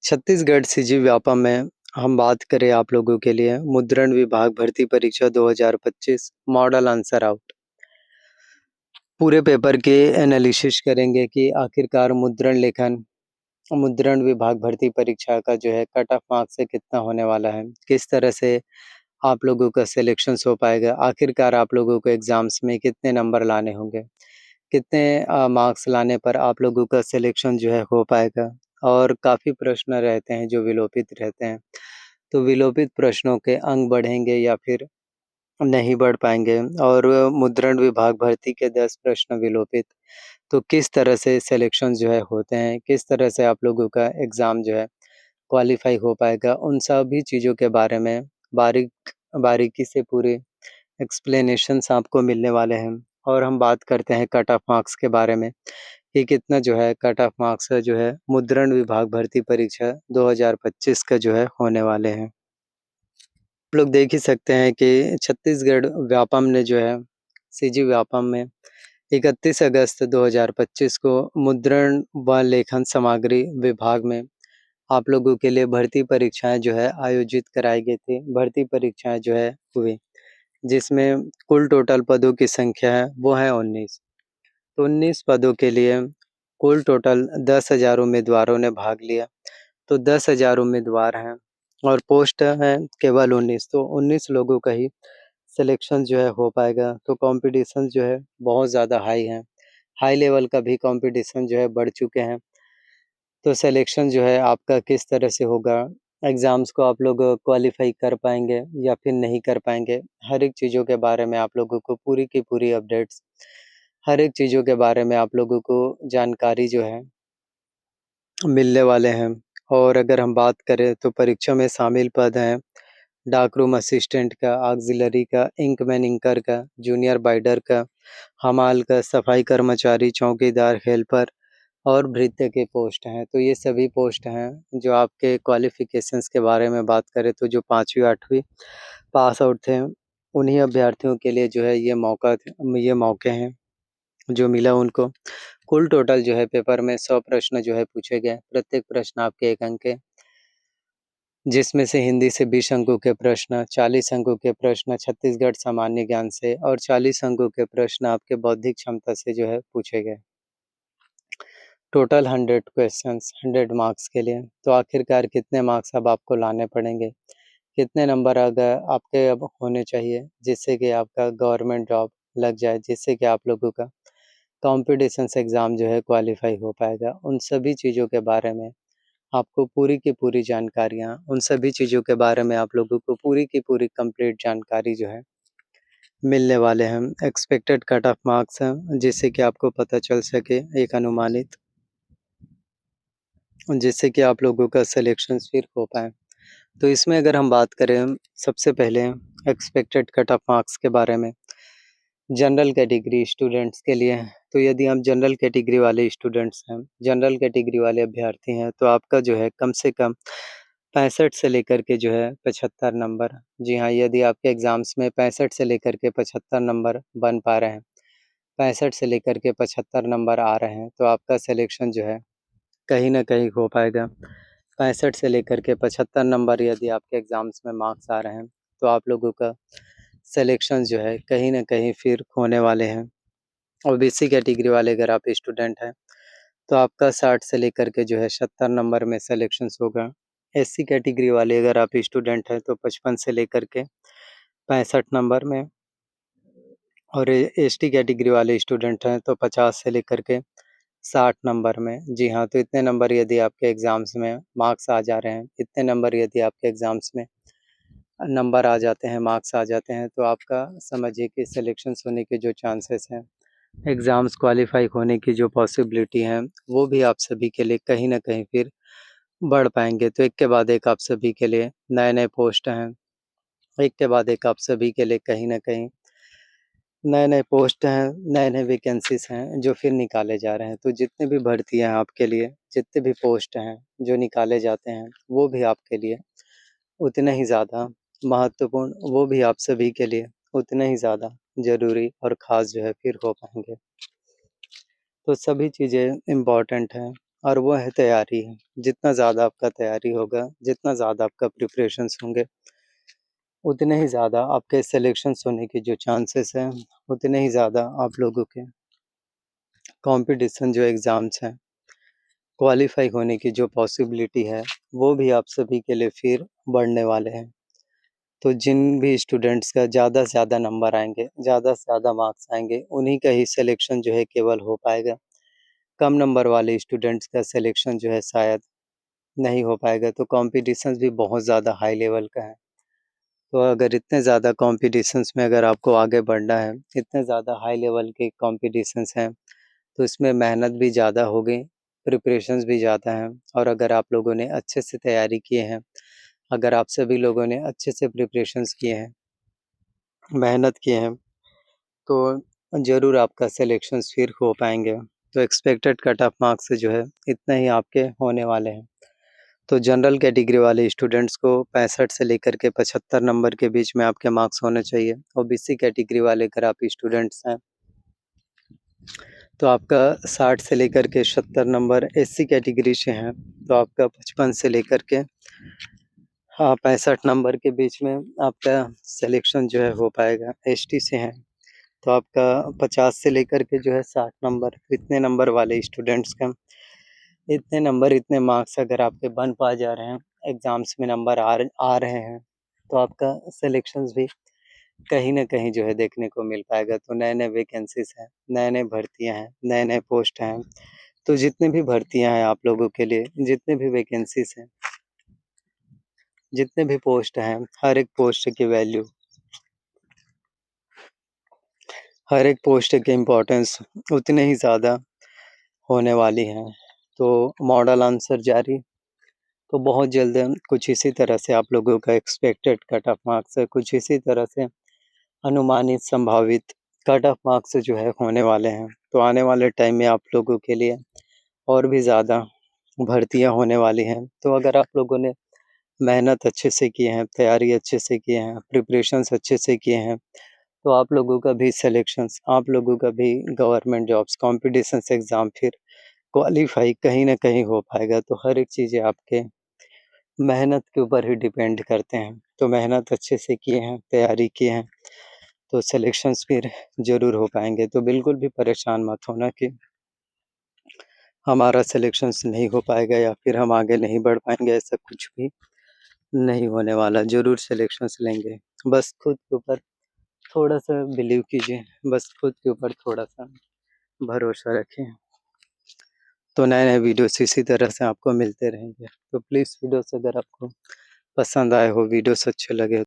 Chhattisgarh CG Vyapam में हम बात करें आप लोगों के लिए मुद्रण विभाग भर्ती परीक्षा 2025 मॉडल आंसर आउट। पूरे पेपर के एनालिसिस करेंगे कि आखिरकार मुद्रण विभाग भर्ती परीक्षा का जो है कट ऑफ मार्क्स से कितना होने वाला है, किस तरह से आप लोगों का सिलेक्शन हो पाएगा, आखिरकार आप लोगों को एग्जाम्स में कितने नंबर लाने होंगे, कितने मार्क्स लाने पर आप लोगों का सिलेक्शन जो है हो पाएगा। और काफ़ी प्रश्न रहते हैं जो विलोपित रहते हैं, तो विलोपित प्रश्नों के अंक बढ़ेंगे या फिर नहीं बढ़ पाएँगे। और मुद्रण विभाग भर्ती के 10 प्रश्न विलोपित, तो किस तरह से सिलेक्शन जो है होते हैं, किस तरह से आप लोगों का एग्ज़ाम जो है क्वालीफाई हो पाएगा, उन सभी चीज़ों के बारे में बारीकी से पूरे एक्सप्लेनेशंस आपको मिलने वाले हैं। और हम बात करते हैं कट ऑफ मार्क्स के बारे में कि कितना जो है कट ऑफ मार्क्स जो है मुद्रण विभाग भर्ती परीक्षा 2025 का जो है होने वाले हैं। आप लोग देख ही सकते हैं कि छत्तीसगढ़ व्यापम ने जो है सीजी व्यापम में 31 अगस्त 2025 को मुद्रण व लेखन सामग्री विभाग में आप लोगों के लिए भर्ती परीक्षाएं जो है आयोजित कराई गई थी। भर्ती परीक्षाएं जो है हुई, जिसमें कुल टोटल पदों की संख्या है वो है 19। तो 19 पदों के लिए कुल टोटल 10,000 उम्मीदवारों ने भाग लिया। तो 10,000 उम्मीदवार हैं और पोस्ट हैं केवल 19, तो 19 लोगों का ही सिलेक्शन जो है हो पाएगा। तो कॉम्पिटिशन जो है बहुत ज़्यादा हाई है, हाई लेवल का भी कॉम्पिटिशन जो है बढ़ चुके हैं। तो सिलेक्शन जो है आपका किस तरह से होगा, एग्ज़ाम्स को आप लोग क्वालीफाई कर पाएँगे या फिर नहीं कर पाएँगे, हर एक चीज़ों के बारे में आप लोगों को पूरी की पूरी अपडेट्स, हर एक चीज़ों के बारे में आप लोगों को जानकारी जो है मिलने वाले हैं। और अगर हम बात करें तो परीक्षा में शामिल पद हैं डाक रूम असिस्टेंट का, ऑक्सिलरी का, इंकमैन इंकर का, जूनियर बाइडर का, हमाल का, सफाई कर्मचारी, चौकीदार, हेल्पर और भृत्य के पोस्ट हैं। तो ये सभी पोस्ट हैं जो आपके क्वालिफ़िकेशंस के बारे में बात करें तो जो 5वीं 8वीं पास आउट थे, उन्हीं अभ्यर्थियों के लिए जो है ये मौके हैं जो मिला उनको। कुल टोटल जो है पेपर में 100 प्रश्न जो है पूछे गए। प्रत्येक प्रश्न आपके 1 अंक के, जिसमें से हिंदी से 20 अंकों के प्रश्न, 40 अंकों के प्रश्न छत्तीसगढ़ सामान्य ज्ञान से और 40 अंकों के प्रश्न आपके बौद्धिक क्षमता से जो है पूछे गए। टोटल 100 क्वेश्चंस 100 मार्क्स के लिए। तो आखिरकार कितने मार्क्स अब आपको लाने पड़ेंगे? कितने नंबर अगर आपके अब होने चाहिए जिससे कि आपका गवर्नमेंट जॉब लग जाए, जिससे कि आप लोगों का कॉम्पिटिशन्स एग्ज़ाम जो है क्वालीफाई हो पाएगा? उन सभी चीज़ों के बारे में आपको पूरी की पूरी जानकारियाँ, उन सभी चीज़ों के बारे में आप लोगों को पूरी की पूरी कंप्लीट जानकारी जो है मिलने वाले हैं। एक्सपेक्टेड कट ऑफ मार्क्स हैं जिससे कि आपको पता चल सके एक अनुमानित, जिससे कि आप लोगों का सिलेक्शन फिर हो पाए। तो इसमें अगर हम बात करें सबसे पहले एक्सपेक्टेड कट ऑफ मार्क्स के बारे में जनरल कैटेगरी स्टूडेंट्स के लिए, तो यदि आप जनरल कैटेगरी वाले स्टूडेंट्स हैं, जनरल कैटेगरी वाले अभ्यर्थी हैं, तो आपका जो है कम से कम 65 से लेकर के जो है 75 नंबर, जी हाँ, यदि आपके एग्ज़ाम्स में 65 से लेकर के 75 नंबर बन पा रहे हैं, 65 से लेकर के 75 नंबर आ रहे हैं, तो आपका सिलेक्शन जो है कहीं न कहीं हो पाएगा। 65 से लेकर के 75 नंबर यदि आपके एग्ज़ाम्स में मार्क्स आ रहे हैं, तो आप लोगों का सिलेक्शन जो है कहीं न कहीं फिर होने वाले हैं। ओबीसी कैटेगरी वाले अगर आप स्टूडेंट हैं, तो आपका 60 से लेकर के जो है 70 नंबर में सिलेक्शंस होगा। एससी कैटेगरी वाले अगर आप स्टूडेंट हैं, तो 55 से लेकर के 65 नंबर में, और एसटी कैटेगरी वाले स्टूडेंट हैं, तो 50 से लेकर के 60 नंबर में। जी हाँ, तो इतने नंबर यदि आपके एग्ज़ाम्स में मार्क्स आ जा रहे हैं, इतने नंबर यदि आपके एग्ज़ाम्स में नंबर आ जाते हैं, मार्क्स आ जाते हैं, तो आपका समझिए कि सिलेक्शंस होने के जो चांसेस हैं, एग्ज़ाम्स क्वालीफाई होने की जो पॉसिबिलिटी है, वो भी आप सभी के लिए कहीं न कहीं फिर बढ़ पाएँगे। तो एक के बाद एक आप सभी के लिए नए-नए पोस्ट हैं, एक के बाद एक आप सभी के लिए कहीं न कहीं नए-नए पोस्ट हैं, नए-नए वैकेंसीज़ हैं, जो फिर निकाले जा रहे हैं। तो जितने भी भर्ती हैं आपके लिए, जितने भी पोस्ट हैं, जो निकाले जाते हैं, वो भी आपके लिए उतने ही ज़्यादा महत्वपूर्ण, वो भी आप सभी के लिए उतने ही ज़्यादा ज़रूरी और ख़ास जो है फिर हो पाएँगे। तो सभी चीज़ें इम्पोर्टेंट हैं और वो है तैयारी। जितना ज़्यादा आपका तैयारी होगा, जितना ज़्यादा आपका प्रिपरेशंस होंगे, उतने ही ज़्यादा आपके सिलेक्शंस होने के जो चांसेस हैं, उतने ही ज़्यादा आप लोगों के कॉम्पिटिशन जो एग्ज़ाम्स हैं, क्वालीफ़ाई होने की जो पॉसिबिलिटी है, वो भी आप सभी के लिए फिर बढ़ने वाले हैं। तो जिन भी स्टूडेंट्स का ज़्यादा से ज़्यादा नंबर आएँगे, ज़्यादा से ज़्यादा मार्क्स आएँगे, उन्हीं का ही सिलेक्शन जो है केवल हो पाएगा। कम नंबर वाले स्टूडेंट्स का सिलेक्शन जो है शायद नहीं हो पाएगा, तो कॉम्पिटिशन्स भी बहुत ज़्यादा हाई लेवल का है। तो अगर इतने ज़्यादा कॉम्पिटिशन्स में अगर आपको आगे बढ़ना है, इतने ज़्यादा हाई लेवल के कॉम्पिटिशन्स हैं, तो इसमें मेहनत भी ज़्यादा होगी, प्रिपरेशंस भी ज़्यादा हैं और अगर आप लोगों ने अच्छे से तैयारी किए हैं, अगर आप सभी लोगों ने अच्छे से प्रिपरेशंस किए हैं, मेहनत किए हैं, तो ज़रूर आपका सिलेक्शंस फिर हो पाएँगे। तो एक्सपेक्टेड कट ऑफ मार्क्स से जो है, इतने ही आपके होने वाले हैं। तो जनरल कैटेगरी वाले स्टूडेंट्स को 65 से लेकर के 75 नंबर के बीच में आपके मार्क्स होने चाहिए। ओबीसी कैटेगरी वाले अगर आप स्टूडेंट्स हैं, तो आपका 60 से लेकर के 70 नंबर, एससी कैटेगरी से हैं, तो आपका 55 से लेकर के 65 नंबर के बीच में आपका सिलेक्शन जो है हो पाएगा। एसटी से हैं, तो आपका 50 से लेकर के जो है 60 नंबर, इतने नंबर वाले स्टूडेंट्स का इतने नंबर, इतने मार्क्स अगर आपके बन पा जा रहे हैं, एग्ज़ाम्स में नंबर आ रहे हैं, तो आपका सिलेक्शंस भी कहीं न कहीं जो है देखने को मिल पाएगा। तो नए-नए वैकेंसीज़ हैं, नए-नए भर्तियाँ हैं, नए-नए पोस्ट हैं। तो जितनी भी भर्तियाँ हैं आप लोगों के लिए, जितने भी वैकेंसीज़ हैं, जितने भी पोस्ट हैं, हर एक पोस्ट की वैल्यू, हर एक पोस्ट की इम्पोर्टेंस उतने ही ज़्यादा होने वाली हैं। तो मॉडल आंसर जारी, तो बहुत जल्द कुछ इसी तरह से आप लोगों का एक्सपेक्टेड कट ऑफ मार्क्स है, कुछ इसी तरह से अनुमानित संभावित कट ऑफ मार्क्स जो है होने वाले हैं। तो आने वाले टाइम में आप लोगों के लिए और भी ज़्यादा भर्तियाँ होने वाली हैं। तो अगर आप लोगों ने मेहनत अच्छे से किए हैं, तैयारी अच्छे से किए हैं, प्रिपरेशंस अच्छे से किए हैं, तो आप लोगों का भी सिलेक्शंस, आप लोगों का भी गवर्नमेंट जॉब्स, कॉम्पिटिशन्स एग्ज़ाम फिर क्वालीफ़ाई कहीं न कहीं हो पाएगा। तो हर एक चीज़ें आपके मेहनत के ऊपर ही डिपेंड करते हैं। तो मेहनत अच्छे से किए हैं, तैयारी किए हैं, तो सिलेक्शंस फिर ज़रूर हो पाएँगे। तो बिल्कुल भी परेशान मत होना कि हमारा सिलेक्शंस नहीं हो पाएगा या फिर हम आगे नहीं बढ़ पाएँगे, ऐसा कुछ भी नहीं होने वाला। ज़रूर सिलेक्शंस लेंगे। बस खुद के ऊपर थोड़ा-सा बिलीव कीजिए, बस खुद के ऊपर थोड़ा-सा भरोसा रखें। तो नए-नए वीडियोज़ इसी तरह से आपको मिलते रहेंगे। तो प्लीज़ वीडियोज़ अगर आपको पसंद आए हो, वीडियोज़ अच्छे लगे